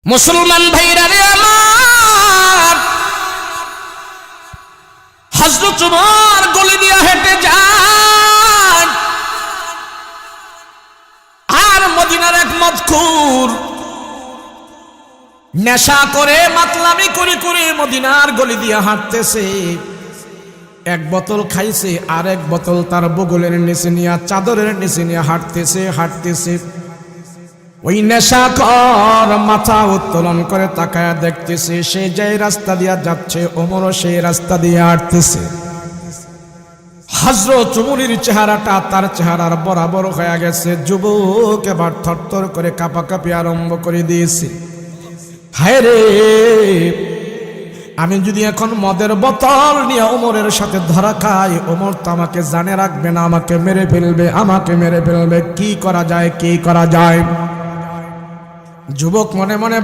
মুসলমান ভাইরা রে আমার, হযরত ওমর গলি দিয়ে হেঁটে যায় আর মদিনার এক মদখুর নেশা করে মাতলামি করে করে মদিনার গলি দিয়ে হাঁটতেছে। এক বোতল খাইছে আর এক বোতল তার বগলের নিচে নিয়ে চাদরের নিচে নিয়ে হাঁটতেছে। ওই নেশাখোর মাথা উত্তোলন করে তাকায়া দেখতেছে, সে যে রাস্তা দিয়া যাচ্ছে ওমরও সেই রাস্তা দিয়ে হাঁটতেছে। হযরত ওমরের চেহারাটা তার চেহারার বরাবর হয়ে গেছে। যুবক এবার থরথর করে কাঁপাকাঁপি আরম্ভ করে দিয়েছে। হায় রে, আমি যদি এখন মদের বোতল নিয়ে ওমরের সাথে ধরা খাই, ওমর তো আমাকে জানে রাখবে না, আমাকে মেরে ফেলবে। কি করা যায়? যুবক মনে মনে